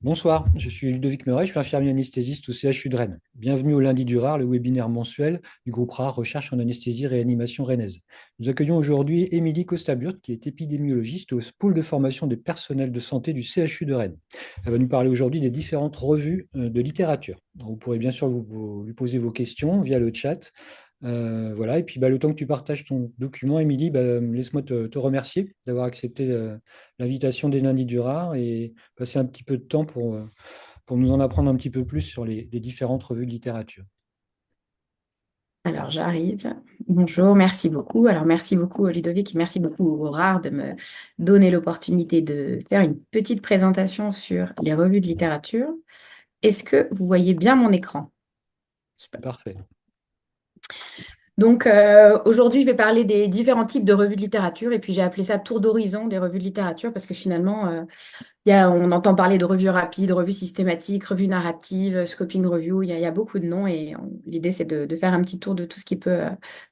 Bonsoir, je suis Ludovic Meuret, je suis infirmier anesthésiste au CHU de Rennes. Bienvenue au lundi du RAR, le webinaire mensuel du groupe RAR Recherche en anesthésie réanimation rennaise. Nous accueillons aujourd'hui Émilie Costaburt, qui est épidémiologiste au pôle de formation des personnels de santé du CHU de Rennes. Elle va nous parler aujourd'hui des différentes revues de littérature. Vous pourrez bien sûr lui poser vos questions via le chat. Voilà, et puis le temps que tu partages ton document, Émilie, laisse-moi te remercier d'avoir accepté l'invitation des lundis du RAR et passer un petit peu de temps pour nous en apprendre un petit peu plus sur les différentes revues de littérature. Alors, j'arrive. Bonjour, merci beaucoup. Alors, merci beaucoup, Ludovic, et merci beaucoup au RAR de me donner l'opportunité de faire une petite présentation sur les revues de littérature. Est-ce que vous voyez bien mon écran? Super. Parfait. Donc, aujourd'hui, je vais parler des différents types de revues de littérature, et puis j'ai appelé ça tour d'horizon des revues de littérature, parce que finalement, on entend parler de revues rapides, revues systématiques, revues narratives, scoping review, il y a beaucoup de noms, et l'idée, c'est de faire un petit tour de tout ce qui peut,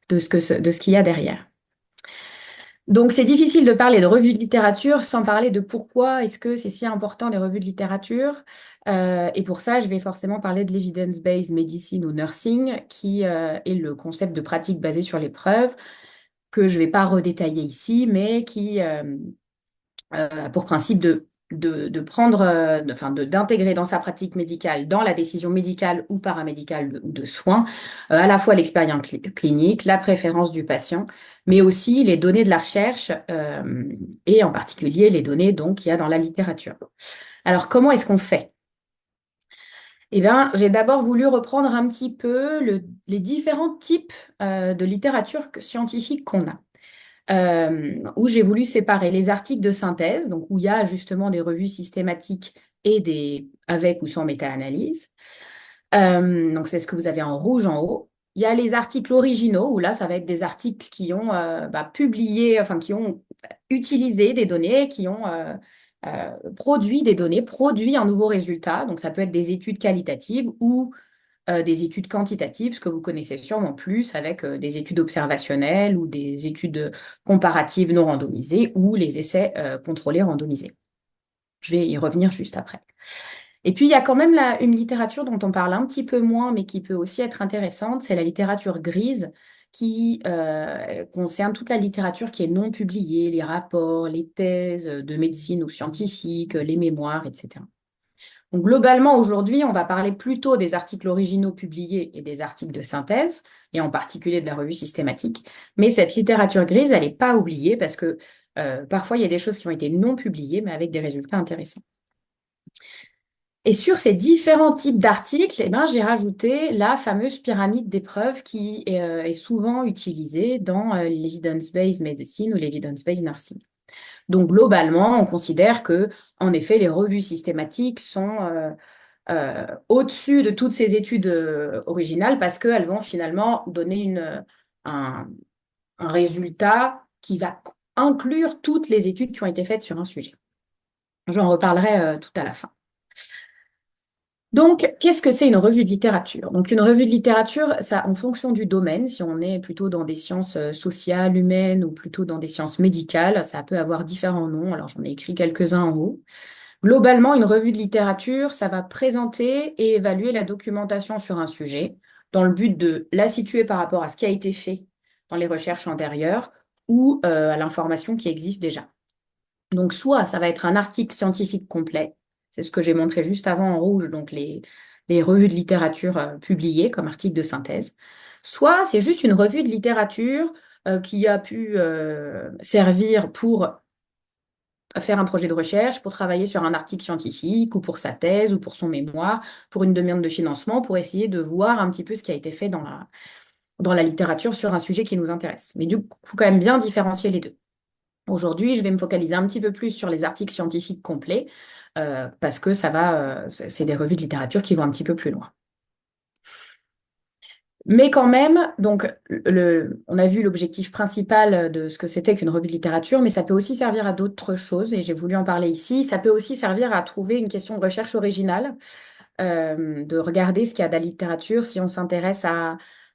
de ce qu'il y a derrière. Donc, c'est difficile de parler de revues de littérature sans parler de pourquoi est-ce que c'est si important des revues de littérature. Et pour ça, je vais forcément parler de l'evidence-based medicine ou nursing, qui est le concept de pratique basée sur les preuves, que je ne vais pas redétailler ici, mais qui a pour principe de prendre, d'intégrer dans sa pratique médicale, dans la décision médicale ou paramédicale ou de soins, à la fois l'expérience clinique, la préférence du patient, mais aussi les données de la recherche et en particulier les données donc qu'il y a dans la littérature. Alors, comment est-ce qu'on fait? Eh bien, j'ai d'abord voulu reprendre un petit peu les différents types de littérature scientifique qu'on a. Où j'ai voulu séparer les articles de synthèse, donc où il y a justement des revues systématiques et des avec ou sans méta-analyse. Donc c'est ce que vous avez en rouge en haut. Il y a les articles originaux, où là, ça va être des articles qui ont publié, enfin qui ont utilisé des données, qui ont produit des données, produit un nouveau résultat. Donc ça peut être des études qualitatives ou des études quantitatives, ce que vous connaissez sûrement plus avec des études observationnelles ou des études comparatives non randomisées ou les essais contrôlés randomisés. Je vais y revenir juste après. Et puis, il y a quand même une littérature dont on parle un petit peu moins, mais qui peut aussi être intéressante, c'est la littérature grise qui concerne toute la littérature qui est non publiée, les rapports, les thèses de médecine ou scientifiques, les mémoires, etc. Donc, globalement, aujourd'hui, on va parler plutôt des articles originaux publiés et des articles de synthèse, et en particulier de la revue systématique. Mais cette littérature grise, elle n'est pas oubliée parce que parfois, il y a des choses qui ont été non publiées, mais avec des résultats intéressants. Et sur ces différents types d'articles, eh ben, j'ai rajouté la fameuse pyramide d'épreuves qui est souvent utilisée dans l'evidence-based medicine ou l'evidence-based nursing. Donc, globalement, on considère que, en effet, les revues systématiques sont au-dessus de toutes ces études originales parce qu'elles vont finalement donner un, un résultat qui va inclure toutes les études qui ont été faites sur un sujet. J'en reparlerai tout à la fin. Donc, qu'est-ce que c'est une revue de littérature? Donc, une revue de littérature, ça, en fonction du domaine, si on est plutôt dans des sciences sociales, humaines ou plutôt dans des sciences médicales, ça peut avoir différents noms. Alors, j'en ai écrit quelques-uns en haut. Globalement, une revue de littérature, ça va présenter et évaluer la documentation sur un sujet dans le but de la situer par rapport à ce qui a été fait dans les recherches antérieures ou à l'information qui existe déjà. Donc, soit ça va être un article scientifique complet, c'est ce que j'ai montré juste avant en rouge, donc les revues de littérature publiées comme article de synthèse, soit c'est juste une revue de littérature qui a pu servir pour faire un projet de recherche, pour travailler sur un article scientifique ou pour sa thèse ou pour son mémoire, pour une demande de financement, pour essayer de voir un petit peu ce qui a été fait dans la littérature sur un sujet qui nous intéresse. Mais du coup, il faut quand même bien différencier les deux. Aujourd'hui, je vais me focaliser un petit peu plus sur les articles scientifiques complets parce que c'est des revues de littérature qui vont un petit peu plus loin. Mais quand même, donc, on a vu l'objectif principal de ce que c'était qu'une revue de littérature, mais ça peut aussi servir à d'autres choses, et j'ai voulu en parler ici. Ça peut aussi servir à trouver une question de recherche originale, de regarder ce qu'il y a de la littérature, si on s'intéresse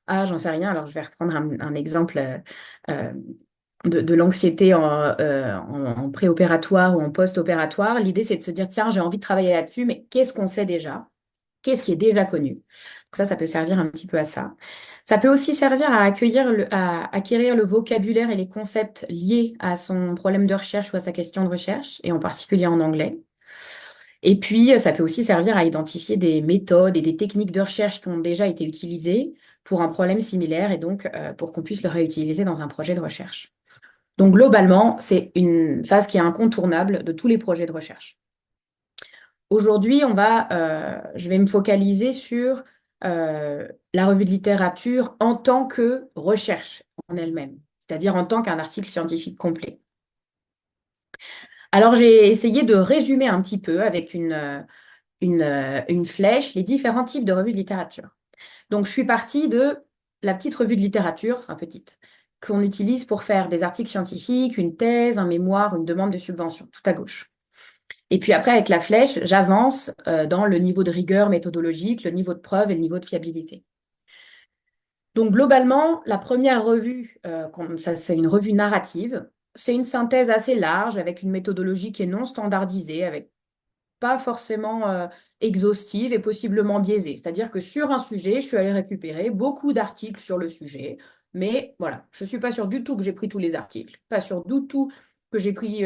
j'en sais rien, alors je vais reprendre un exemple de l'anxiété en préopératoire ou en post-opératoire. L'idée, c'est de se dire, tiens, j'ai envie de travailler là-dessus, mais qu'est-ce qu'on sait déjà? Qu'est-ce qui est déjà connu? Donc ça peut servir un petit peu à ça. Ça peut aussi servir à acquérir le vocabulaire et les concepts liés à son problème de recherche ou à sa question de recherche, et en particulier en anglais. Et puis, ça peut aussi servir à identifier des méthodes et des techniques de recherche qui ont déjà été utilisées pour un problème similaire et donc pour qu'on puisse le réutiliser dans un projet de recherche. Donc, globalement, c'est une phase qui est incontournable de tous les projets de recherche. Aujourd'hui, je vais me focaliser sur la revue de littérature en tant que recherche en elle-même, c'est-à-dire en tant qu'un article scientifique complet. Alors, j'ai essayé de résumer un petit peu avec une flèche les différents types de revues de littérature. Donc, je suis partie de la petite revue de littérature, enfin petite, qu'on utilise pour faire des articles scientifiques, une thèse, un mémoire, une demande de subvention, tout à gauche. Et puis après, avec la flèche, j'avance dans le niveau de rigueur méthodologique, le niveau de preuve et le niveau de fiabilité. Donc globalement, la première revue, ça, c'est une revue narrative. C'est une synthèse assez large avec une méthodologie qui est non standardisée, avec pas forcément exhaustive et possiblement biaisée. C'est-à-dire que sur un sujet, je suis allée récupérer beaucoup d'articles sur le sujet, mais voilà, je ne suis pas sûre du tout que j'ai pris tous les articles, pas sûre du tout que j'ai pris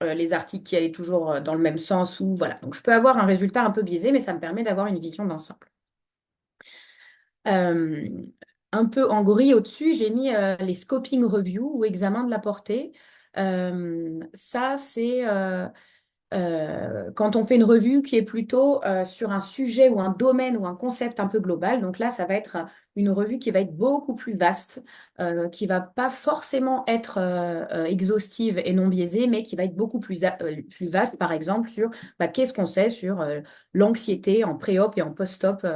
les articles qui allaient toujours dans le même sens ou voilà. Donc je peux avoir un résultat un peu biaisé, mais ça me permet d'avoir une vision d'ensemble. Euh, un peu en gris au-dessus, j'ai mis les scoping review ou examen de la portée. Ça, c'est quand on fait une revue qui est plutôt sur un sujet ou un domaine ou un concept un peu global. Donc là, ça va être une revue qui va être beaucoup plus vaste, qui va pas forcément être exhaustive et non biaisée, mais qui va être beaucoup plus vaste, par exemple, sur qu'est-ce qu'on sait sur l'anxiété en pré-op et en post-op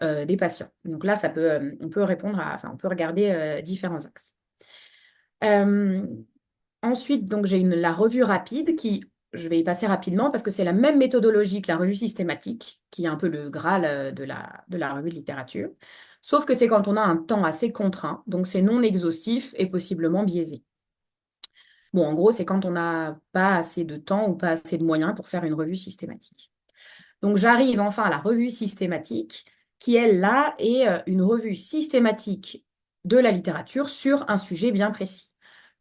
des patients. Donc là, on peut on peut regarder différents axes. Euh, Ensuite, donc, j'ai la revue rapide qui, je vais y passer rapidement parce que c'est la même méthodologie que la revue systématique, qui est un peu le Graal de la revue de littérature. Sauf que c'est quand on a un temps assez contraint, donc c'est non exhaustif et possiblement biaisé. Bon, en gros, c'est quand on n'a pas assez de temps ou pas assez de moyens pour faire une revue systématique. Donc, j'arrive enfin à la revue systématique, qui, elle, là, est une revue systématique de la littérature sur un sujet bien précis.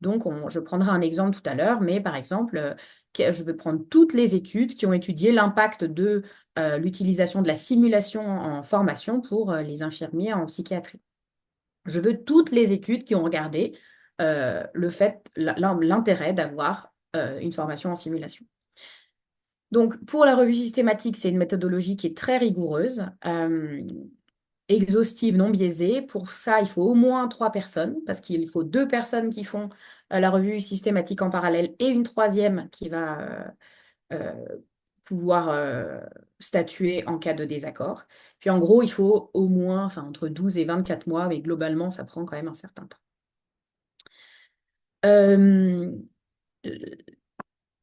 Donc, je prendrai un exemple tout à l'heure, mais par exemple, je vais prendre toutes les études qui ont étudié l'impact de l'utilisation de la simulation en formation pour les infirmiers en psychiatrie. Je veux toutes les études qui ont regardé l'intérêt d'avoir une formation en simulation. Donc, pour la revue systématique, c'est une méthodologie qui est très rigoureuse, exhaustive, non biaisée. Pour ça, il faut au moins 3 personnes, parce qu'il faut 2 personnes qui font la revue systématique en parallèle et une troisième qui va euh, pouvoir statuer en cas de désaccord. Puis en gros, il faut au moins entre 12 et 24 mois, mais globalement, ça prend quand même un certain temps. Euh,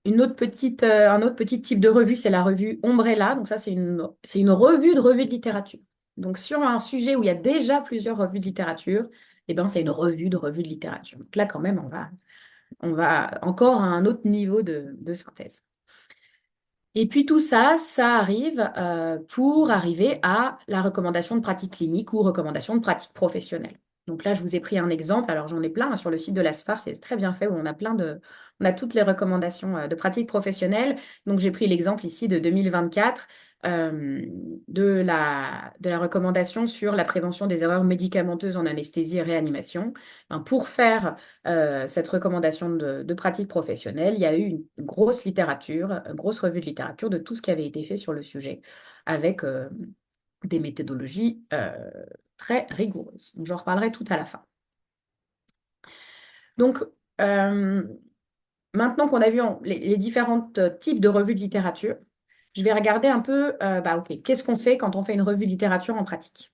un autre petit type de revue, c'est la revue Ombrella. Donc ça, c'est une revue de littérature. Donc sur un sujet où il y a déjà plusieurs revues de littérature, eh ben, c'est une revue de littérature. Donc là, quand même, on va encore à un autre niveau de synthèse. Et puis tout ça, ça arrive pour arriver à la recommandation de pratique clinique ou recommandation de pratique professionnelle. Donc là, je vous ai pris un exemple. Alors j'en ai plein sur le site de l'ASFAR, c'est très bien fait où on a toutes les recommandations de pratique professionnelle. Donc j'ai pris l'exemple ici de 2024 de la recommandation sur la prévention des erreurs médicamenteuses en anesthésie et réanimation. Ben, pour faire cette recommandation de pratique professionnelle, il y a eu une grosse littérature, une grosse revue de littérature de tout ce qui avait été fait sur le sujet, avec des méthodologies très rigoureuses. Donc, j'en reparlerai tout à la fin. Donc, maintenant qu'on a vu les différents types de revues de littérature, je vais regarder un peu, OK, qu'est-ce qu'on fait quand on fait une revue de littérature en pratique?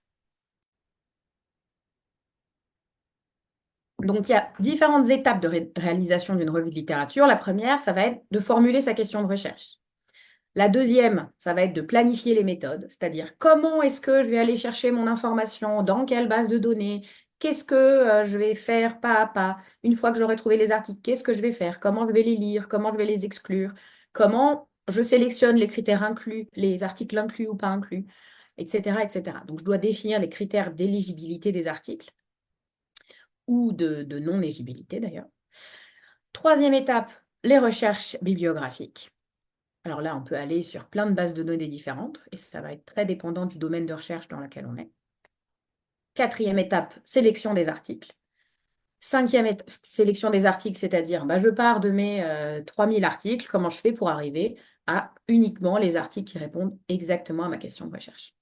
Donc, il y a différentes étapes de réalisation d'une revue de littérature. La première, ça va être de formuler sa question de recherche. La deuxième, ça va être de planifier les méthodes, c'est-à-dire comment est-ce que je vais aller chercher mon information, dans quelle base de données, qu'est-ce que je vais faire pas à pas. Une fois que j'aurai trouvé les articles, qu'est-ce que je vais faire, comment je vais les lire, comment je vais les exclure, comment je sélectionne les critères inclus, les articles inclus ou pas inclus, etc., etc. Donc, je dois définir les critères d'éligibilité des articles ou de non-éligibilité d'ailleurs. Troisième étape, les recherches bibliographiques. Alors là, on peut aller sur plein de bases de données différentes et ça va être très dépendant du domaine de recherche dans lequel on est. Quatrième étape, sélection des articles. Cinquième sélection des articles, c'est-à-dire je pars de mes 3000 articles, comment je fais pour arriver à uniquement les articles qui répondent exactement à ma question de recherche.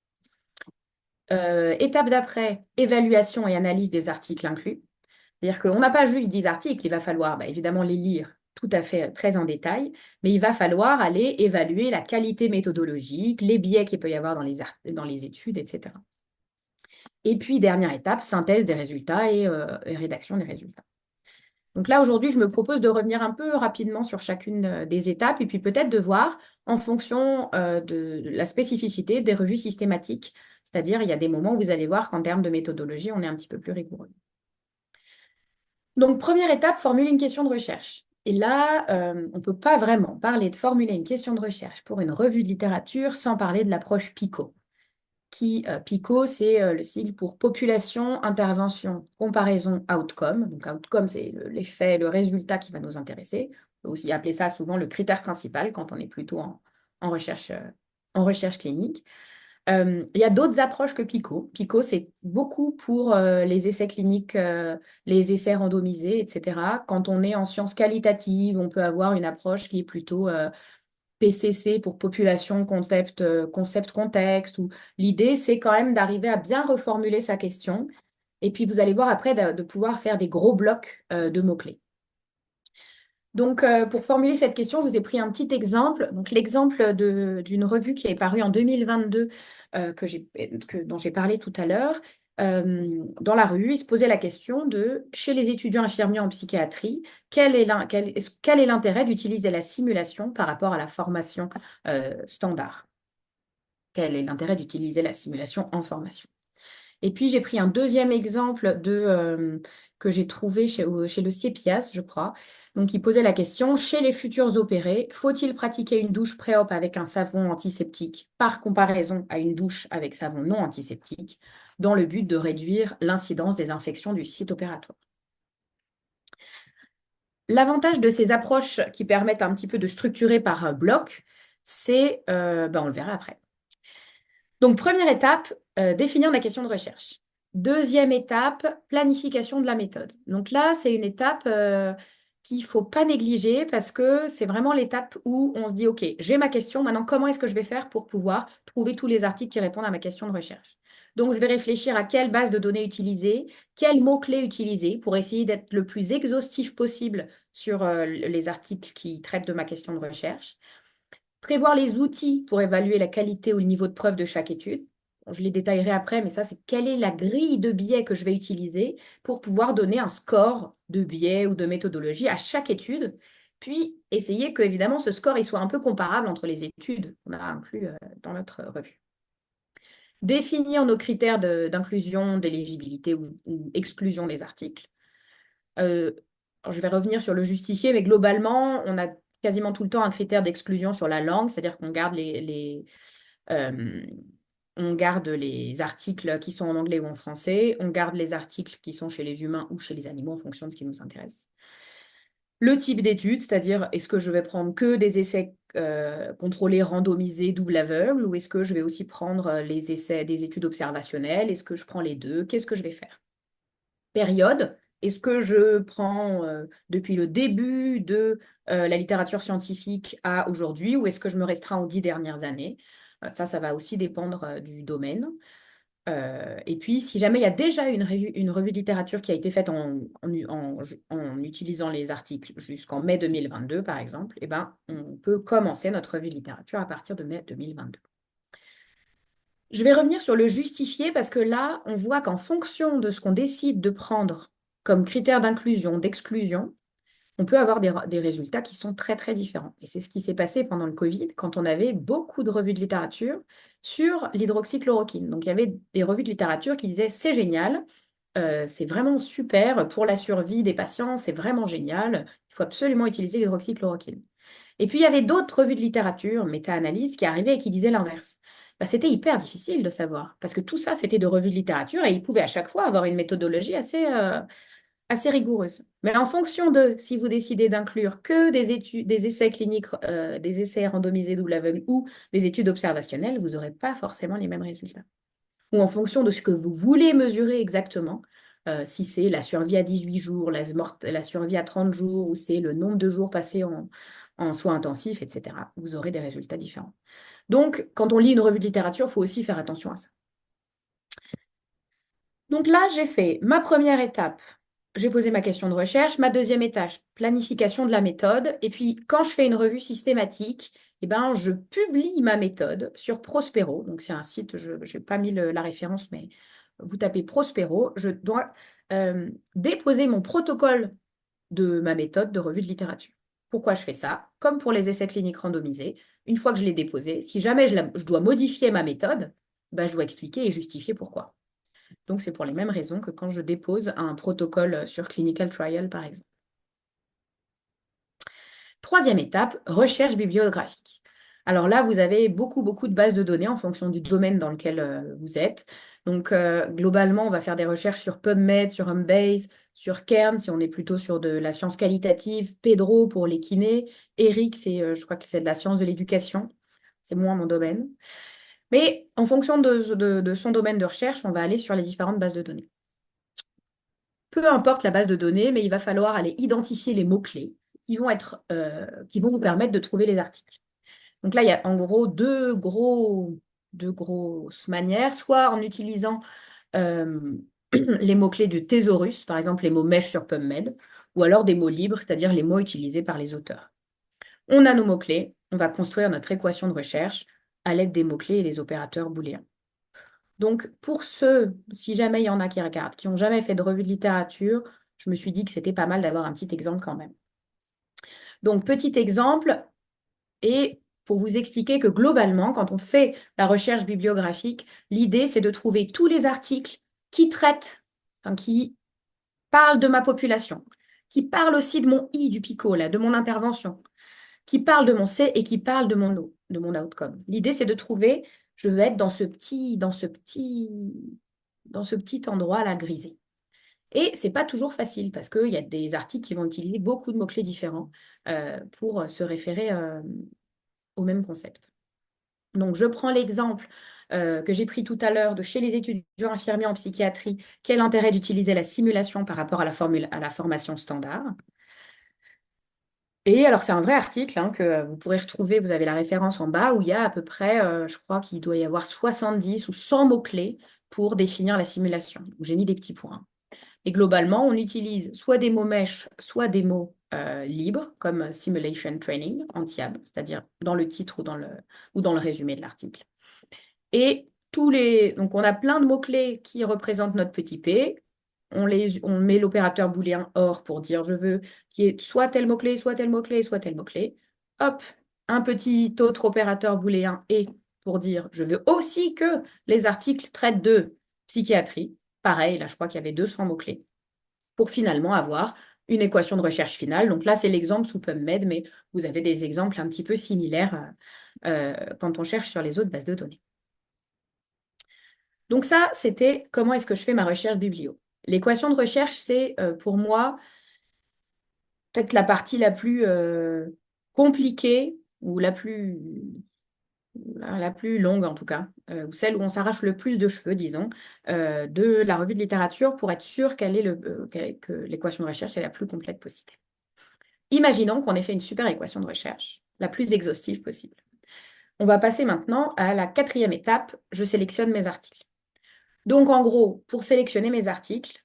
Étape d'après, évaluation et analyse des articles inclus. C'est-à-dire qu'on n'a pas juste 10 articles, il va falloir évidemment les lire tout à fait très en détail, mais il va falloir aller évaluer la qualité méthodologique, les biais qu'il peut y avoir dans les études, etc. Et puis, dernière étape, synthèse des résultats et rédaction des résultats. Donc là, aujourd'hui, je me propose de revenir un peu rapidement sur chacune des étapes et puis peut-être de voir en fonction de la spécificité des revues systématiques. C'est-à-dire, il y a des moments où vous allez voir qu'en termes de méthodologie, on est un petit peu plus rigoureux. Donc, première étape, formuler une question de recherche. Et là, on ne peut pas vraiment parler de formuler une question de recherche pour une revue de littérature sans parler de l'approche PICO. PICO, c'est le sigle pour population, intervention, comparaison, outcome. Donc, outcome, c'est l'effet, le résultat qui va nous intéresser. On peut aussi appeler ça souvent le critère principal quand on est plutôt en recherche clinique. Il y a d'autres approches que PICO. PICO, c'est beaucoup pour les essais cliniques, les essais randomisés, etc. Quand on est en sciences qualitatives, on peut avoir une approche qui est plutôt PCC pour population, concept, concept, contexte. L'idée, c'est quand même d'arriver à bien reformuler sa question. Et puis, vous allez voir après de pouvoir faire des gros blocs de mots-clés. Donc, pour formuler cette question, je vous ai pris un petit exemple. Donc, l'exemple d'une revue qui est parue en 2022, dont j'ai parlé tout à l'heure. Dans la revue, il se posait la question de, chez les étudiants infirmiers en psychiatrie, quel est l'intérêt d'utiliser la simulation par rapport à la formation standard? Quel est l'intérêt d'utiliser la simulation en formation? Et puis, j'ai pris un deuxième exemple que j'ai trouvé chez le CEPIAS, je crois. Donc, il posait la question, chez les futurs opérés, faut-il pratiquer une douche pré-op avec un savon antiseptique par comparaison à une douche avec savon non antiseptique, dans le but de réduire l'incidence des infections du site opératoire? L'avantage de ces approches qui permettent un petit peu de structurer par bloc, c'est, on le verra après. Donc, première étape, définir la question de recherche. Deuxième étape, planification de la méthode. Donc là, c'est une étape qu'il ne faut pas négliger parce que c'est vraiment l'étape où on se dit, OK, j'ai ma question, maintenant, comment est-ce que je vais faire pour pouvoir trouver tous les articles qui répondent à ma question de recherche? Donc, je vais réfléchir à quelle base de données utiliser, quels mots-clés utiliser pour essayer d'être le plus exhaustif possible sur les articles qui traitent de ma question de recherche. Prévoir les outils pour évaluer la qualité ou le niveau de preuve de chaque étude. Bon, je les détaillerai après, mais ça, c'est quelle est la grille de biais que je vais utiliser pour pouvoir donner un score de biais ou de méthodologie à chaque étude. Puis, essayer que, évidemment, ce score il soit un peu comparable entre les études qu'on a inclus dans notre revue. Définir nos critères d'inclusion, d'éligibilité ou exclusion des articles. Alors, je vais revenir sur le justifié, mais globalement, on a quasiment tout le temps un critère d'exclusion sur la langue, c'est-à-dire qu'on garde on garde les articles qui sont en anglais ou en français, on garde les articles qui sont chez les humains ou chez les animaux en fonction de ce qui nous intéresse. Le type d'étude, c'est-à-dire est-ce que je vais prendre que des essais contrôlés, randomisés, double aveugle, ou est-ce que je vais aussi prendre les essais des études observationnelles? Est-ce que je prends les deux? Qu'est-ce que je vais faire? Période. Est-ce que je prends depuis le début de la littérature scientifique à aujourd'hui ou est-ce que je me restreins aux 10 dernières années? Ça va aussi dépendre du domaine. Et puis, si jamais il y a déjà une revue de littérature qui a été faite en utilisant les articles jusqu'en mai 2022, par exemple, eh ben, on peut commencer notre revue de littérature à partir de mai 2022. Je vais revenir sur le justifié parce que là, on voit qu'en fonction de ce qu'on décide de prendre comme critère d'inclusion, d'exclusion, on peut avoir des résultats qui sont très, très différents. Et c'est ce qui s'est passé pendant le Covid, quand on avait beaucoup de revues de littérature sur l'hydroxychloroquine. Donc, il y avait des revues de littérature qui disaient, c'est génial, c'est vraiment super pour la survie des patients, c'est vraiment génial, il faut absolument utiliser l'hydroxychloroquine. Et puis, il y avait d'autres revues de littérature, méta-analyse, qui arrivaient et qui disaient l'inverse. Bah, c'était hyper difficile de savoir, parce que tout ça, c'était de revues de littérature, et ils pouvaient à chaque fois avoir une méthodologie assez rigoureuse. Mais en fonction de si vous décidez d'inclure que des études, des essais cliniques, des essais randomisés double aveugle ou des études observationnelles, vous n'aurez pas forcément les mêmes résultats. Ou en fonction de ce que vous voulez mesurer exactement, si c'est la survie à 18 jours, la survie à 30 jours, ou c'est le nombre de jours passés en soins intensifs, etc., vous aurez des résultats différents. Donc, quand on lit une revue de littérature, il faut aussi faire attention à ça. Donc là, j'ai fait ma première étape. J'ai posé ma question de recherche. Ma deuxième étape, planification de la méthode. Et puis, quand je fais une revue systématique, eh ben, je publie ma méthode sur Prospero. Donc, c'est un site, je n'ai pas mis la référence, mais vous tapez Prospero. Je dois déposer mon protocole de ma méthode de revue de littérature. Pourquoi je fais ça? Comme pour les essais cliniques randomisés, une fois que je l'ai déposé, si jamais je dois modifier ma méthode, ben, je dois expliquer et justifier pourquoi. Donc, c'est pour les mêmes raisons que quand je dépose un protocole sur Clinical Trial, par exemple. Troisième étape, recherche bibliographique. Alors là, vous avez beaucoup, beaucoup de bases de données en fonction du domaine dans lequel vous êtes. Donc, globalement, on va faire des recherches sur PubMed, sur Humbase, sur Kern, si on est plutôt sur de la science qualitative, Pedro pour les kinés, Eric, je crois que c'est de la science de l'éducation. C'est moins mon domaine. Mais en fonction de son domaine de recherche, on va aller sur les différentes bases de données. Peu importe la base de données, mais il va falloir aller identifier les mots-clés qui vont vous permettre de trouver les articles. Donc là, il y a en gros deux grosses manières, soit en utilisant euh, les mots-clés du thésaurus, par exemple les mots mèche sur PubMed, ou alors des mots libres, c'est-à-dire les mots utilisés par les auteurs. On a nos mots-clés, on va construire notre équation de recherche à l'aide des mots-clés et des opérateurs booléens. Donc, pour ceux, si jamais il y en a qui regardent, qui n'ont jamais fait de revue de littérature, je me suis dit que c'était pas mal d'avoir un petit exemple quand même. Donc, petit exemple, et pour vous expliquer que globalement, quand on fait la recherche bibliographique, l'idée, c'est de trouver tous les articles qui traitent, enfin, qui parlent de ma population, qui parlent aussi de mon I du PICO, là, de mon intervention, qui parlent de mon C et qui parlent de mon outcome. L'idée, c'est de trouver, je veux être dans ce petit endroit là grisé. Et c'est pas toujours facile parce qu'il y a des articles qui vont utiliser beaucoup de mots-clés différents pour se référer au même concept. Donc, je prends l'exemple que j'ai pris tout à l'heure de chez les étudiants infirmiers en psychiatrie, quel intérêt d'utiliser la simulation par rapport à la formation standard. Et alors, c'est un vrai article que vous pourrez retrouver, vous avez la référence en bas, où il y a à peu près, je crois qu'il doit y avoir 70 ou 100 mots-clés pour définir la simulation. J'ai mis des petits points. Et globalement, on utilise soit des mots mèches, soit des mots libres, comme Simulation Training, en TIAB, c'est-à-dire dans le titre ou dans le résumé de l'article. Et donc, on a plein de mots-clés qui représentent notre petit p. On met l'opérateur booléen OR pour dire je veux qu'il y ait soit tel mot-clé, soit tel mot-clé, soit tel mot-clé. Hop, un petit autre opérateur booléen et pour dire je veux aussi que les articles traitent de psychiatrie. Pareil, là je crois qu'il y avait 200 mots-clés pour finalement avoir une équation de recherche finale. Donc là, c'est l'exemple sous PubMed, mais vous avez des exemples un petit peu similaires quand on cherche sur les autres bases de données. Donc ça, c'était comment est-ce que je fais ma recherche biblio. L'équation de recherche, c'est pour moi peut-être la partie la plus compliquée ou la plus longue en tout cas, ou celle où on s'arrache le plus de cheveux, disons, de la revue de littérature pour être sûr que l'équation de recherche est la plus complète possible. Imaginons qu'on ait fait une super équation de recherche, la plus exhaustive possible. On va passer maintenant à la quatrième étape, je sélectionne mes articles. Donc en gros, pour sélectionner mes articles,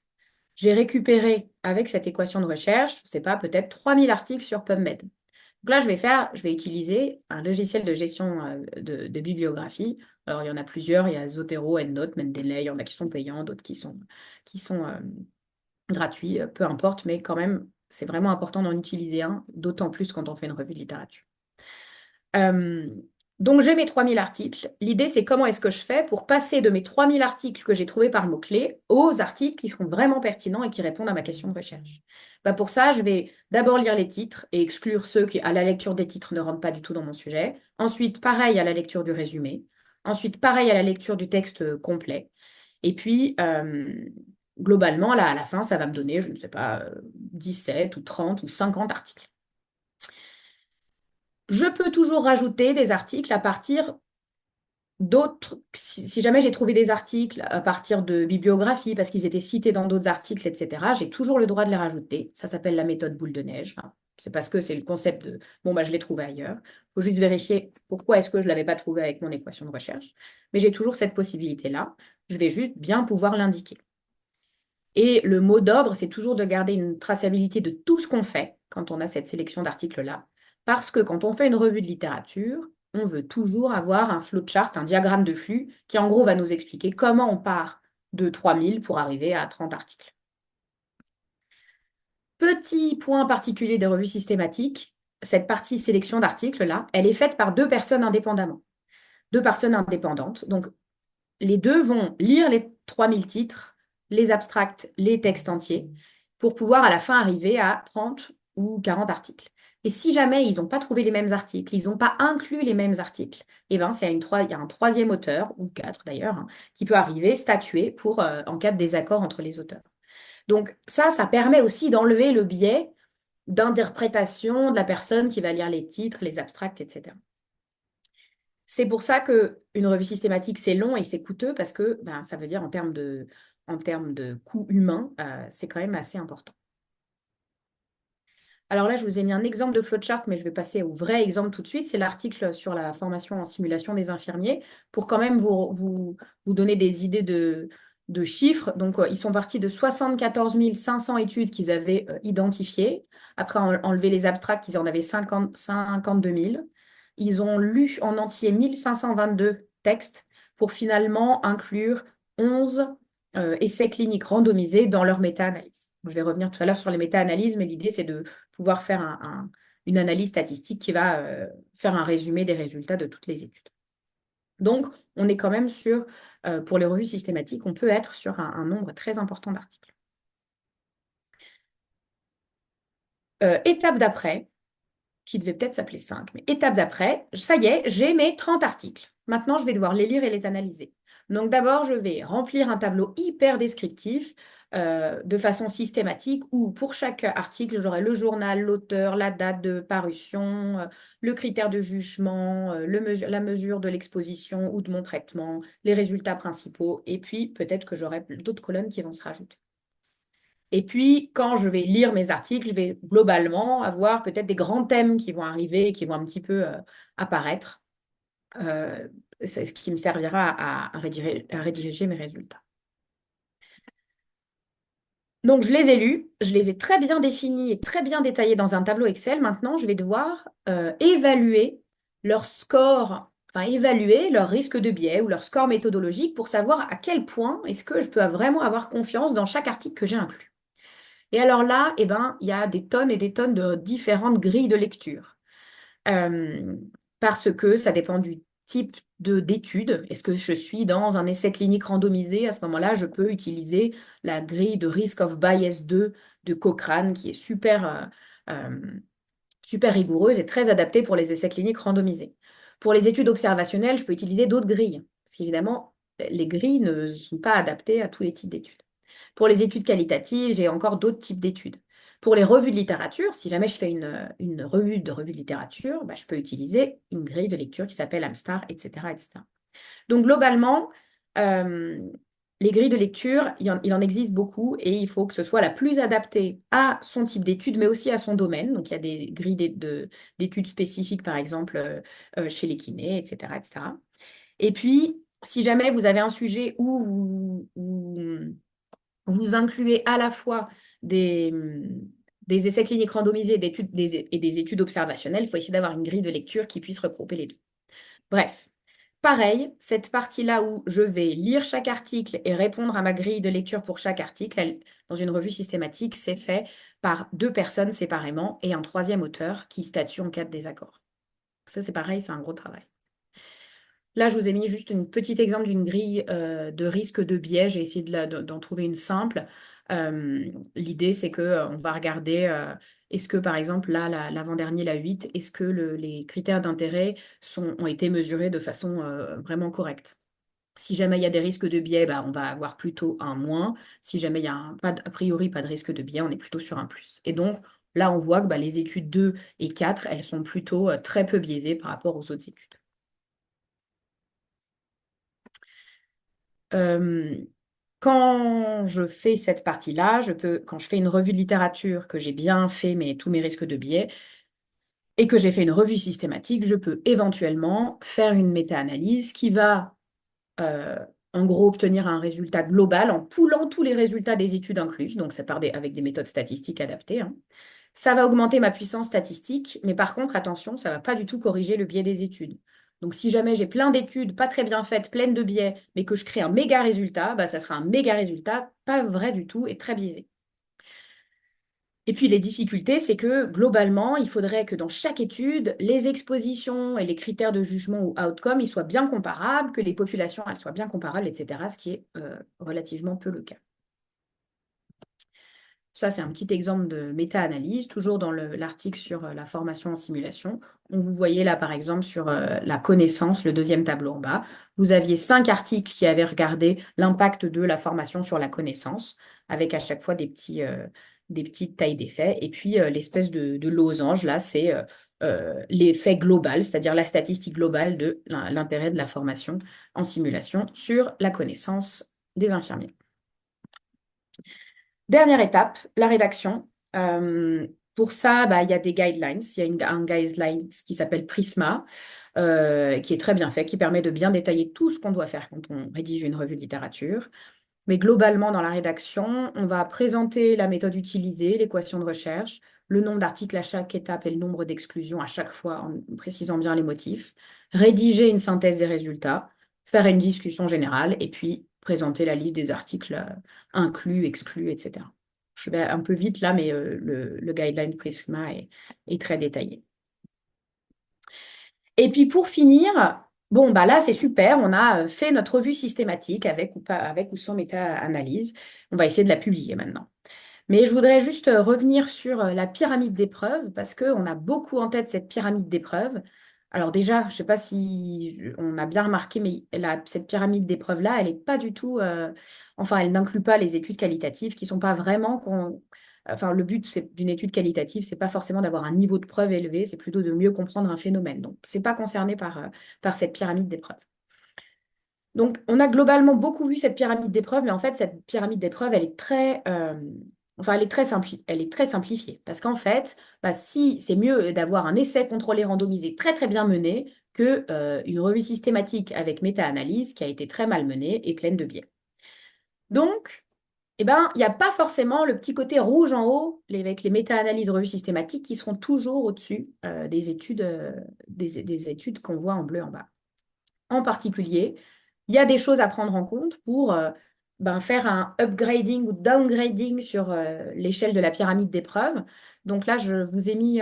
j'ai récupéré avec cette équation de recherche, je ne sais pas, peut-être 3000 articles sur PubMed. Donc là, je vais utiliser un logiciel de gestion de bibliographie. Alors, il y en a plusieurs, il y a Zotero, EndNote, Mendeley, il y en a qui sont payants, d'autres qui sont gratuits, peu importe, mais quand même, c'est vraiment important d'en utiliser un, d'autant plus quand on fait une revue de littérature. Euh, donc, j'ai mes 3000 articles. L'idée, c'est comment est-ce que je fais pour passer de mes 3000 articles que j'ai trouvés par mots-clés aux articles qui sont vraiment pertinents et qui répondent à ma question de recherche. Bah, pour ça, je vais d'abord lire les titres et exclure ceux qui, à la lecture des titres, ne rentrent pas du tout dans mon sujet. Ensuite, pareil à la lecture du résumé. Ensuite, pareil à la lecture du texte complet. Et puis, globalement, là, à la fin, ça va me donner, je ne sais pas, 17 ou 30 ou 50 articles. Je peux toujours rajouter des articles à partir d'autres, si jamais j'ai trouvé des articles à partir de bibliographies, parce qu'ils étaient cités dans d'autres articles, etc., j'ai toujours le droit de les rajouter. Ça s'appelle la méthode boule de neige. Enfin, c'est parce que c'est le concept de, bon, bah, je l'ai trouvé ailleurs. Il faut juste vérifier pourquoi est-ce que je ne l'avais pas trouvé avec mon équation de recherche. Mais j'ai toujours cette possibilité-là. Je vais juste bien pouvoir l'indiquer. Et le mot d'ordre, c'est toujours de garder une traçabilité de tout ce qu'on fait quand on a cette sélection d'articles-là. Parce que quand on fait une revue de littérature, on veut toujours avoir un flowchart, un diagramme de flux, qui en gros va nous expliquer comment on part de 3000 pour arriver à 30 articles. Petit point particulier des revues systématiques, cette partie sélection d'articles-là, elle est faite par deux personnes indépendamment. Deux personnes indépendantes. Donc, les deux vont lire les 3000 titres, les abstracts, les textes entiers, pour pouvoir à la fin arriver à 30 ou 40 articles. Et si jamais ils n'ont pas trouvé les mêmes articles, ils n'ont pas inclus les mêmes articles, eh ben, il y a un troisième auteur, ou quatre d'ailleurs, hein, qui peut arriver, statuer pour, en cas de désaccord entre les auteurs. Donc ça permet aussi d'enlever le biais d'interprétation de la personne qui va lire les titres, les abstracts, etc. C'est pour ça qu'une revue systématique, c'est long et c'est coûteux parce que ben, ça veut dire en termes de coût humain, c'est quand même assez important. Alors là, je vous ai mis un exemple de flowchart, mais je vais passer au vrai exemple tout de suite. C'est l'article sur la formation en simulation des infirmiers pour quand même vous donner des idées de chiffres. Donc, ils sont partis de 74 500 études qu'ils avaient identifiées. Après, enlever les abstracts, ils en avaient 52 000. Ils ont lu en entier 1522 textes pour finalement inclure 11 essais cliniques randomisés dans leur méta-analyse. Je vais revenir tout à l'heure sur les méta-analyses, mais l'idée, c'est de pouvoir faire une analyse statistique qui va faire un résumé des résultats de toutes les études. Donc, on est quand même sur, pour les revues systématiques, on peut être sur un nombre très important d'articles. Étape d'après, qui devait peut-être s'appeler 5, mais étape d'après, ça y est, j'ai mes 30 articles. Maintenant, je vais devoir les lire et les analyser. Donc d'abord, je vais remplir un tableau hyper descriptif de façon systématique où pour chaque article, j'aurai le journal, l'auteur, la date de parution, le critère de jugement, la mesure de l'exposition ou de mon traitement, les résultats principaux, et puis peut-être que j'aurai d'autres colonnes qui vont se rajouter. Et puis, quand je vais lire mes articles, je vais globalement avoir peut-être des grands thèmes qui vont arriver et qui vont un petit peu apparaître. C'est ce qui me servira à rédiger mes résultats. Donc, je les ai lus, je les ai très bien définis et très bien détaillés dans un tableau Excel. Maintenant, je vais devoir évaluer leur score, enfin évaluer leur risque de biais ou leur score méthodologique pour savoir à quel point est-ce que je peux vraiment avoir confiance dans chaque article que j'ai inclus. Et alors là, eh ben, il y a des tonnes et des tonnes de différentes grilles de lecture. Euh, Parce que ça dépend du type d'étude. Est-ce que je suis dans un essai clinique randomisé? À ce moment-là, je peux utiliser la grille de Risk of Bias 2 de Cochrane, qui est super rigoureuse et très adaptée pour les essais cliniques randomisés. Pour les études observationnelles, je peux utiliser d'autres grilles. Parce qu'évidemment, les grilles ne sont pas adaptées à tous les types d'études. Pour les études qualitatives, j'ai encore d'autres types d'études. Pour les revues de littérature, si jamais je fais une revue de littérature, bah, je peux utiliser une grille de lecture qui s'appelle Amstar, etc., etc. Donc globalement, euh, les grilles de lecture, il en existe beaucoup et il faut que ce soit la plus adaptée à son type d'étude, mais aussi à son domaine. Donc il y a des grilles d'études spécifiques, par exemple, chez les kinés, etc., etc. Et puis, si jamais vous avez un sujet où vous incluez à la fois des essais cliniques randomisés et des études observationnelles, il faut essayer d'avoir une grille de lecture qui puisse regrouper les deux. Bref, pareil, cette partie-là où je vais lire chaque article et répondre à ma grille de lecture pour chaque article, dans une revue systématique, c'est fait par 2 personnes séparément et un troisième auteur qui statue en cas de désaccord. Ça, c'est pareil, c'est un gros travail. Là, je vous ai mis juste un petit exemple d'une grille de risque de biais. J'ai essayé d'en trouver une simple. L'idée, c'est qu'on va regarder, est-ce que, par exemple, là, l'avant-dernier, la 8, est-ce que les critères d'intérêt ont été mesurés de façon vraiment correcte? Si jamais il y a des risques de biais, bah, on va avoir plutôt un moins. Si jamais il y a a priori pas de risque de biais, on est plutôt sur un plus. Et donc, là, on voit que bah, les études 2 et 4, elles sont plutôt très peu biaisées par rapport aux autres études. Euh, Quand je fais cette partie-là, quand je fais une revue de littérature, que j'ai bien fait tous mes risques de biais, et que j'ai fait une revue systématique, je peux éventuellement faire une méta-analyse qui va, euh, en gros, obtenir un résultat global en poulant tous les résultats des études incluses, donc ça part avec des méthodes statistiques adaptées, hein. Ça va augmenter ma puissance statistique, mais par contre, attention, ça ne va pas du tout corriger le biais des études. Donc, si jamais j'ai plein d'études pas très bien faites, pleines de biais, mais que je crée un méga résultat, bah, ça sera un méga résultat, pas vrai du tout et très biaisé. Et puis, les difficultés, c'est que globalement, il faudrait que dans chaque étude, les expositions et les critères de jugement ou outcome, ils soient bien comparables, que les populations, elles soient bien comparables, etc., ce qui est relativement peu le cas. Ça, c'est un petit exemple de méta-analyse, toujours dans l'article sur la formation en simulation. Vous voyez là, par exemple, sur la connaissance, le deuxième tableau en bas, vous aviez 5 articles qui avaient regardé l'impact de la formation sur la connaissance, avec à chaque fois des petites tailles d'effets. Et puis, l'espèce de losange, là, c'est l'effet global, c'est-à-dire la statistique globale de l'intérêt de la formation en simulation sur la connaissance des infirmiers. Dernière étape, la rédaction. Pour ça, bah, il y a des guidelines. Il y a un guideline qui s'appelle Prisma, qui est très bien fait, qui permet de bien détailler tout ce qu'on doit faire quand on rédige une revue de littérature. Mais globalement, dans la rédaction, on va présenter la méthode utilisée, l'équation de recherche, le nombre d'articles à chaque étape et le nombre d'exclusions à chaque fois, en précisant bien les motifs, rédiger une synthèse des résultats, faire une discussion générale et puis présenter la liste des articles inclus, exclus, etc. Je vais un peu vite là, mais le guideline Prisma est très détaillé. Et puis pour finir, bon, bah là, c'est super, on a fait notre revue systématique avec ou sans méta-analyse. On va essayer de la publier maintenant. Mais je voudrais juste revenir sur la pyramide d'épreuves, parce qu'on a beaucoup en tête cette pyramide d'épreuves. Alors déjà, je ne sais pas si on a bien remarqué, mais cette pyramide d'épreuves-là, elle n'est pas du tout... enfin, elle n'inclut pas les études qualitatives qui ne sont pas vraiment... Enfin, le but d'une étude qualitative, c'est pas forcément d'avoir un niveau de preuve élevé, c'est plutôt de mieux comprendre un phénomène. Donc, c'est pas concerné par cette pyramide d'épreuves. Donc, on a globalement beaucoup vu cette pyramide d'épreuves, mais en fait, cette pyramide d'épreuves, elle est très, enfin, elle est très simplifiée. Parce qu'en fait, bah, si c'est mieux d'avoir un essai contrôlé randomisé très très bien mené que une revue systématique avec méta-analyse qui a été très mal menée et pleine de biais. Donc, eh ben, il n'y a pas forcément le petit côté rouge en haut avec les méta-analyses revues systématiques qui seront toujours au-dessus des études qu'on voit en bleu en bas. En particulier, il y a des choses à prendre en compte pour faire un upgrading ou downgrading sur l'échelle de la pyramide d'épreuves. Donc là, je vous ai mis,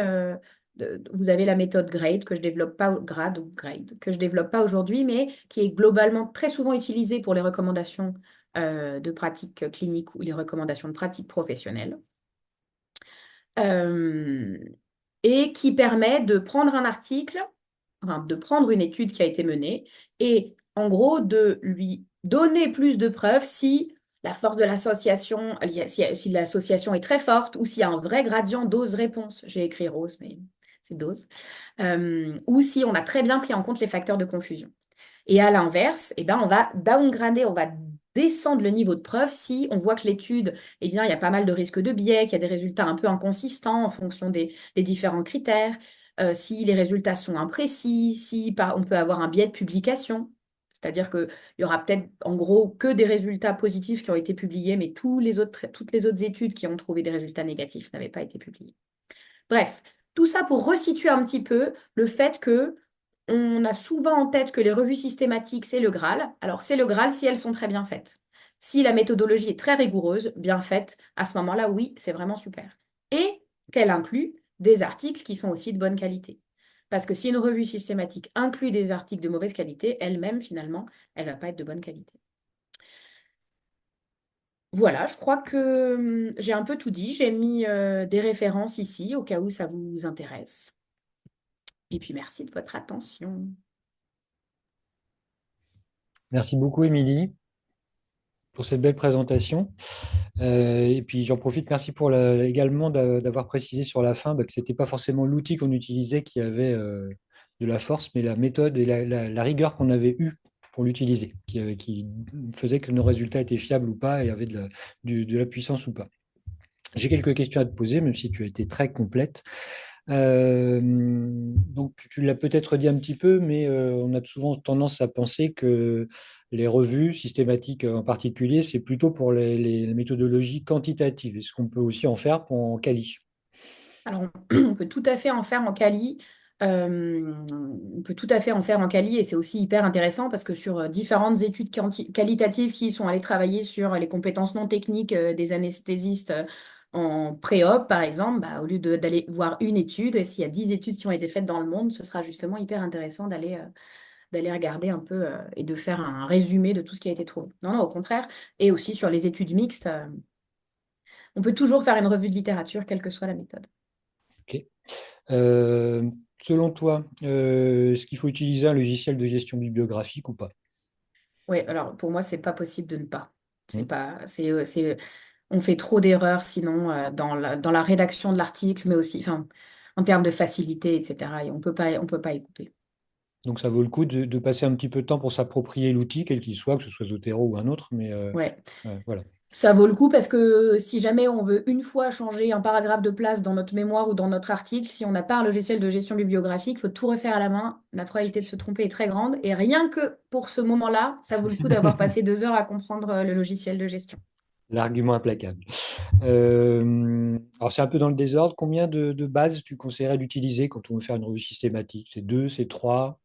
vous avez la méthode grade que je développe pas, grade ou grade, que je développe pas aujourd'hui, mais qui est globalement très souvent utilisée pour les recommandations de pratiques cliniques ou les recommandations de pratiques professionnelles. Euh, et qui permet de prendre un article, enfin, de prendre une étude qui a été menée et en gros de lui donner plus de preuves si la force de l'association, si l'association est très forte ou s'il y a un vrai gradient dose-réponse. J'ai écrit rose, mais c'est dose. Ou si on a très bien pris en compte les facteurs de confusion. Et à l'inverse, eh ben, on va downgrader, on va descendre le niveau de preuve si on voit que l'étude, eh bien, il y a pas mal de risques de biais, qu'il y a des résultats un peu inconsistants en fonction des différents critères, si les résultats sont imprécis, si on peut avoir un biais de publication. C'est-à-dire qu'il y aura peut-être en gros que des résultats positifs qui ont été publiés, mais toutes les autres études qui ont trouvé des résultats négatifs n'avaient pas été publiées. Bref, tout ça pour resituer un petit peu le fait que on a souvent en tête que les revues systématiques, c'est le Graal. Alors, c'est le Graal si elles sont très bien faites. Si la méthodologie est très rigoureuse, bien faite, à ce moment-là, oui, c'est vraiment super. Et qu'elle inclut des articles qui sont aussi de bonne qualité. Parce que si une revue systématique inclut des articles de mauvaise qualité, elle-même, finalement, elle ne va pas être de bonne qualité. Voilà, je crois que j'ai un peu tout dit. J'ai mis des références ici au cas où ça vous intéresse. Et puis, merci de votre attention. Merci beaucoup, Émilie, pour cette belle présentation. Et puis j'en profite, merci également d'avoir précisé sur la fin bah, que ce n'était pas forcément l'outil qu'on utilisait qui avait de la force, mais la méthode et la rigueur qu'on avait eue pour l'utiliser, qui faisait que nos résultats étaient fiables ou pas et avaient de la puissance ou pas. J'ai quelques questions à te poser, même si tu as été très complète. Donc, tu l'as peut-être dit un petit peu, mais on a souvent tendance à penser que les revues systématiques en particulier, c'est plutôt pour les méthodologies quantitatives. Est-ce qu'on peut aussi en faire en quali? Alors, on peut tout à fait en faire en quali. On peut tout à fait en faire en quali et c'est aussi hyper intéressant parce que sur différentes études qualitatives qui sont allées travailler sur les compétences non techniques des anesthésistes en pré-op, par exemple, bah, au lieu d'aller voir une étude, et s'il y a 10 études qui ont été faites dans le monde, ce sera justement hyper intéressant d'aller regarder un peu et de faire un résumé de tout ce qui a été trouvé. Non, non, au contraire. Et aussi sur les études mixtes, on peut toujours faire une revue de littérature, quelle que soit la méthode. Ok. Euh, Selon toi, est-ce qu'il faut utiliser un logiciel de gestion bibliographique ou pas? Oui, alors pour moi, c'est pas possible de ne pas. C'est Hmm. pas, on fait trop d'erreurs sinon dans la rédaction de l'article, mais aussi enfin, en termes de facilité, etc. Et on peut pas y couper. Donc ça vaut le coup de passer un petit peu de temps pour s'approprier l'outil, quel qu'il soit, que ce soit Zotero ou un autre, mais Ouais. ouais, voilà. Ça vaut le coup parce que si jamais on veut une fois changer un paragraphe de place dans notre mémoire ou dans notre article, si on n'a pas un logiciel de gestion bibliographique, il faut tout refaire à la main. La probabilité de se tromper est très grande. Et rien que pour ce moment-là, ça vaut le coup d'avoir passé 2 heures à comprendre le logiciel de gestion. L'argument implacable. Alors, c'est un peu dans le désordre. Combien de bases tu conseillerais d'utiliser quand on veut faire une revue systématique? C'est deux, c'est trois,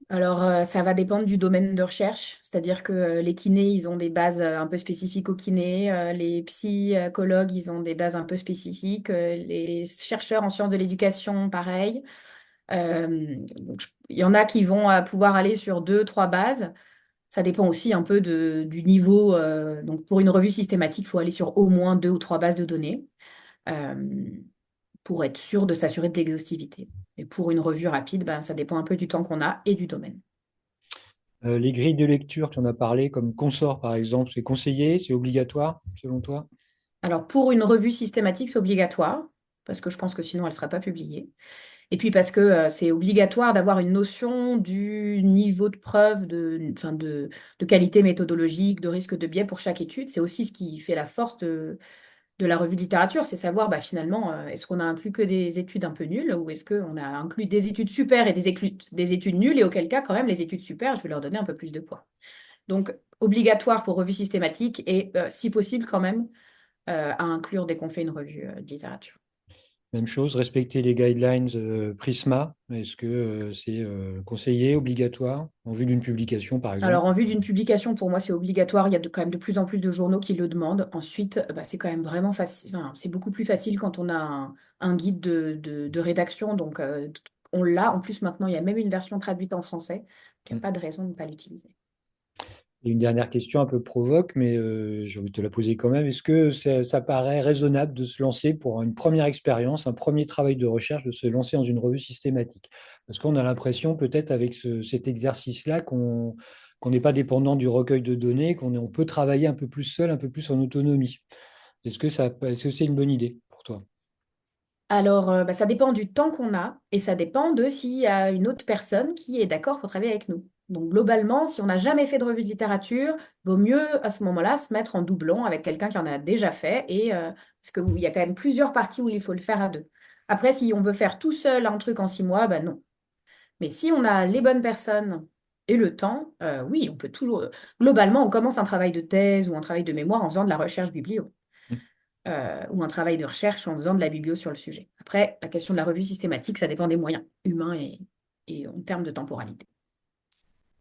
Alors, ça va dépendre du domaine de recherche, c'est-à-dire que les kinés, ils ont des bases un peu spécifiques aux kinés, les psychologues, ils ont des bases un peu spécifiques, les chercheurs en sciences de l'éducation, pareil. Il y en a qui vont pouvoir aller sur 2, 3 bases. Ça dépend aussi un peu du niveau. Donc, pour une revue systématique, il faut aller sur au moins 2 ou 3 bases de données. Euh, pour être sûr de s'assurer de l'exhaustivité. Et pour une revue rapide, ben, ça dépend un peu du temps qu'on a et du domaine. les grilles de lecture, tu en as parlé, comme Consort par exemple, c'est conseillé, c'est obligatoire selon toi? Alors, pour une revue systématique, c'est obligatoire, parce que je pense que sinon, elle ne sera pas publiée. Et puis parce que c'est obligatoire d'avoir une notion du niveau de preuve, enfin de qualité méthodologique, de risque de biais pour chaque étude. C'est aussi ce qui fait la force de la revue de littérature, c'est savoir bah, finalement, est-ce qu'on a inclus que des études un peu nulles ou est-ce qu'on a inclus des études super et des études nulles et auquel cas, quand même, les études super, je vais leur donner un peu plus de poids. Donc, obligatoire pour revue systématique et, si possible, quand même, à inclure dès qu'on fait une revue de littérature. Même chose, respecter les guidelines Prisma, est-ce que c'est conseillé, obligatoire, en vue d'une publication par exemple? Alors, en vue d'une publication, pour moi, c'est obligatoire. Il y a quand même de plus en plus de journaux qui le demandent. Ensuite, bah, c'est quand même vraiment facile. Enfin, c'est beaucoup plus facile quand on a un guide de rédaction. Donc, on l'a. En plus, maintenant, il y a même une version traduite en français. Donc, il n'y a pas de raison de ne pas l'utiliser. Et une dernière question un peu provoque, mais j'ai envie de te la poser quand même. Est-ce que ça paraît raisonnable de se lancer pour une première expérience, un premier travail de recherche, de se lancer dans une revue systématique? Parce qu'on a l'impression, peut-être avec cet exercice-là, qu'on n'est pas dépendant du recueil de données, on peut travailler un peu plus seul, un peu plus en autonomie. Est-ce que c'est une bonne idée pour toi? Alors, bah, ça dépend du temps qu'on a et ça dépend de s'il y a une autre personne qui est d'accord pour travailler avec nous. Donc, globalement, si on n'a jamais fait de revue de littérature, vaut mieux à ce moment-là se mettre en doublon avec quelqu'un qui en a déjà fait parce qu'il y a quand même plusieurs parties où il faut le faire à deux. Après, si on veut faire tout seul un truc en 6 mois, ben non. Mais si on a les bonnes personnes et le temps, oui, on peut toujours. Globalement, on commence un travail de thèse ou un travail de mémoire en faisant de la recherche biblio ou un travail de recherche en faisant de la biblio sur le sujet. Après, la question de la revue systématique, ça dépend des moyens humains et... et en termes de temporalité.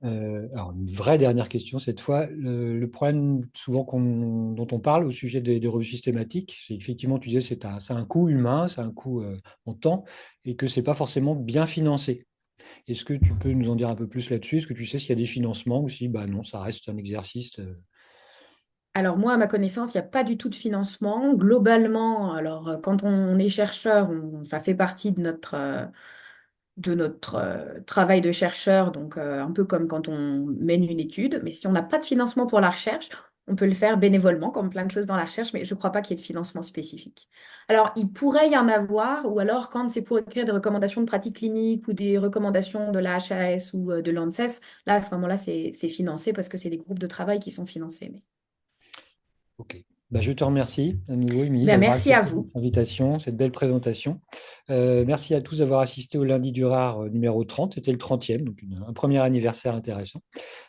Alors, une vraie dernière question cette fois. Le problème souvent dont on parle au sujet des revues systématiques, c'est effectivement, tu disais, c'est un coût humain, c'est un coût en temps, et que c'est pas forcément bien financé. Est-ce que tu peux nous en dire un peu plus là-dessus? Est-ce que tu sais s'il y a des financements ou si bah non, ça reste un exercice Alors moi, à ma connaissance, il n'y a pas du tout de financement. Globalement, alors quand on est chercheur, ça fait partie de notre travail de chercheur, donc un peu comme quand on mène une étude. Mais si on n'a pas de financement pour la recherche, on peut le faire bénévolement, comme plein de choses dans la recherche, mais je ne crois pas qu'il y ait de financement spécifique. Alors, il pourrait y en avoir, ou alors quand c'est pour écrire des recommandations de pratique clinique ou des recommandations de la HAS ou de l'ANSES, là, à ce moment-là, c'est financé parce que c'est des groupes de travail qui sont financés. Ok. Bah, je te remercie à nouveau, Émilie, Ben, d'avoir merci à accepté vous. cette invitation, cette belle présentation. Merci à tous d'avoir assisté au lundi du rare numéro 30. C'était le 30e, donc un premier anniversaire intéressant.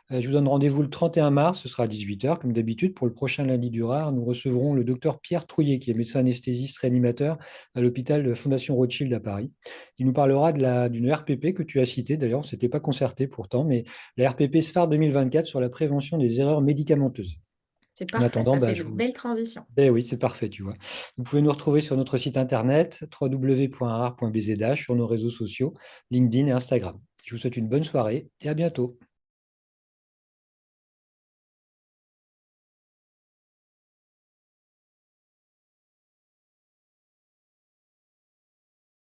Je vous donne rendez-vous le 31 mars, ce sera à 18 h, comme d'habitude. Pour le prochain lundi du rare, nous recevrons le docteur Pierre Trouillet, qui est médecin anesthésiste réanimateur à l'hôpital de Fondation Rothschild à Paris. Il nous parlera d'une RPP que tu as citée, d'ailleurs, on ne s'était pas concerté pourtant, mais la RPP SPHARE 2024 sur la prévention des erreurs médicamenteuses. C'est En parfait, attendant, ça bah, fait je une vous... belle transition. Ben oui, c'est parfait, tu vois. Vous pouvez nous retrouver sur notre site internet www.rare.bzh, sur nos réseaux sociaux, LinkedIn et Instagram. Je vous souhaite une bonne soirée et à bientôt.